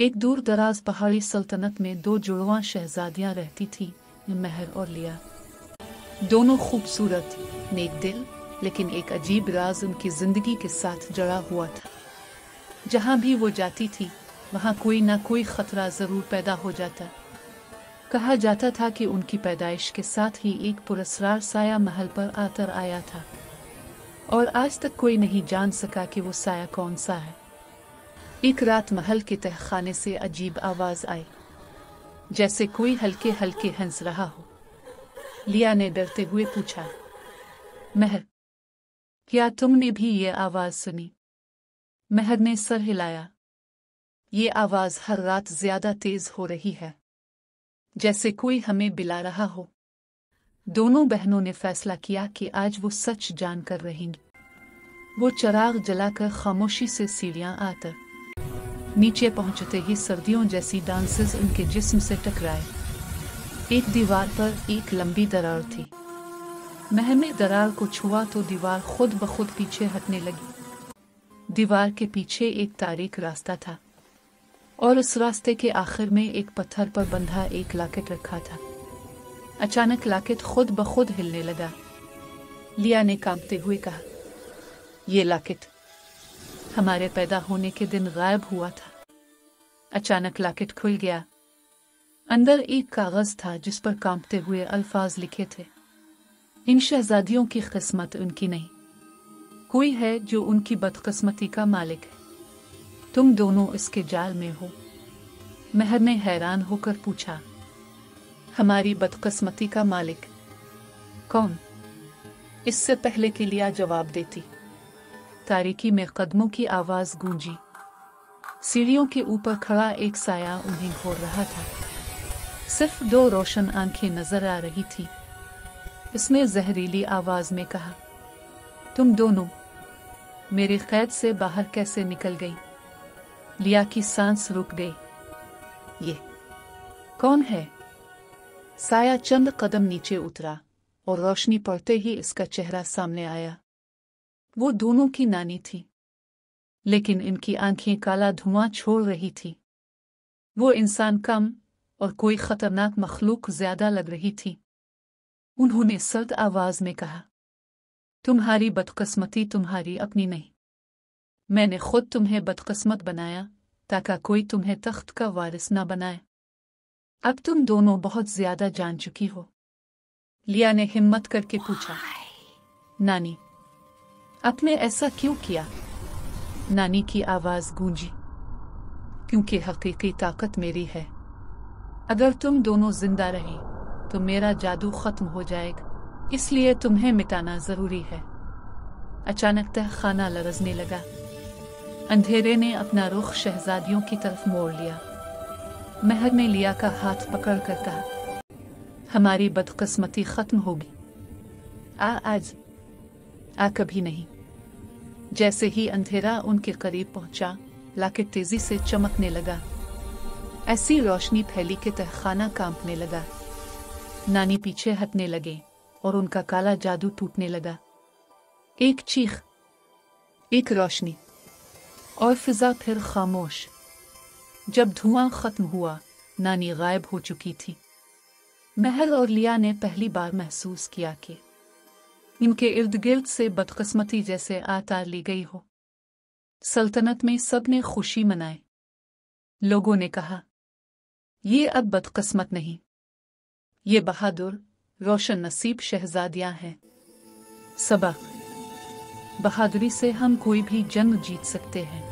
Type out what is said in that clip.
एक दूर दराज पहाड़ी सल्तनत में दो जुड़वां शहजादियां रहती थीं, महर और लिया। दोनों खूबसूरत, नेक दिल, लेकिन एक अजीब राज उनकी जिंदगी के साथ जड़ा हुआ था। जहां भी वो जाती थी वहां कोई ना कोई खतरा जरूर पैदा हो जाता। कहा जाता था कि उनकी पैदाइश के साथ ही एक पुरस्कार साया महल पर आकर आया था, और आज तक कोई नहीं जान सका कि वो साया कौन सा है। एक रात महल के तहखाने से अजीब आवाज आई, जैसे कोई हल्के हल्के हंस रहा हो। लिया ने डरते हुए पूछा, महर, क्या तुमने भी ये आवाज सुनी? महर ने सर हिलाया। ये आवाज हर रात ज्यादा तेज हो रही है, जैसे कोई हमें बुला रहा हो। दोनों बहनों ने फैसला किया कि आज वो सच जानकर रहेंगी। वो चिराग जलाकर खामोशी से सीढ़ियां आकर नीचे पहुंचते ही सर्दियों जैसी डांसेस उनके जिस्म से टकराए। एक दीवार पर एक लंबी दरार थी। महर ने दरार को छुआ तो दीवार खुद ब खुद पीछे हटने लगी। दीवार के पीछे एक तारीख रास्ता था, और उस रास्ते के आखिर में एक पत्थर पर बंधा एक लॉकेट रखा था। अचानक लॉकेट खुद ब खुद हिलने लगा। लिया ने कांपते हुए कहा, ये लॉकेट हमारे पैदा होने के दिन गायब हुआ था। अचानक लॉकेट खुल गया। अंदर एक कागज था जिस पर कांपते हुए अल्फाज लिखे थे, इन शहजादियों की किस्मत उनकी नहीं, कोई है जो उनकी बदकिस्मती का मालिक है। तुम दोनों इसके जाल में हो। महर ने हैरान होकर पूछा, हमारी बदकिस्मती का मालिक कौन? इससे पहले कि लिया जवाब देती, तारीकी में कदमों की आवाज गूंजी। सीढ़ियों के ऊपर खड़ा एक साया उन्हें घोर रहा था। सिर्फ दो रोशन आंखें नजर आ रही थी। इसने जहरीली आवाज में कहा, तुम दोनों मेरी कैद से बाहर कैसे निकल गई? लिया की सांस रुक गई। ये कौन है? साया चंद कदम नीचे उतरा और रोशनी पड़ते ही इसका चेहरा सामने आया। वो दोनों की नानी थी, लेकिन इनकी आंखें काला धुआं छोड़ रही थी। वो इंसान कम और कोई खतरनाक मखलूक ज्यादा लग रही थी। उन्होंने सर्द आवाज में कहा, तुम्हारी बदकिस्मती तुम्हारी अपनी नहीं। मैंने खुद तुम्हें बदकिस्मत बनाया ताकि कोई तुम्हें तख्त का वारिस न बनाए। अब तुम दोनों बहुत ज्यादा जान चुकी हो। लिया ने हिम्मत करके पूछा, नानी, आपने ऐसा क्यों किया? नानी की आवाज गूंजी, क्योंकि हकीकी ताकत मेरी है। अगर तुम दोनों जिंदा रही तो मेरा जादू खत्म हो जाएगा, इसलिए तुम्हें मिटाना जरूरी है। अचानक तहखाना लरजने लगा। अंधेरे ने अपना रुख शहजादियों की तरफ मोड़ लिया। महर ने लिया का हाथ पकड़ कर कहा, हमारी बदकिस्मती खत्म होगी। आज कभी नहीं। जैसे ही अंधेरा उनके करीब पहुंचा, लॉकेट तेजी से चमकने लगा। ऐसी रोशनी फैली कि तहखाना कांपने लगा। नानी पीछे हटने लगे और उनका काला जादू टूटने लगा। एक चीख, एक रोशनी, और फिजा फिर खामोश। जब धुआं खत्म हुआ, नानी गायब हो चुकी थी। महर और लिया ने पहली बार महसूस किया कि इनके इर्द गिर्द से बदकिस्मती जैसे आतार ली गई हो। सल्तनत में सबने खुशी मनाई। लोगों ने कहा, ये अब बदकिस्मत नहीं, ये बहादुर रोशन नसीब शहजादियां हैं। सबक, बहादुरी से हम कोई भी जंग जीत सकते हैं।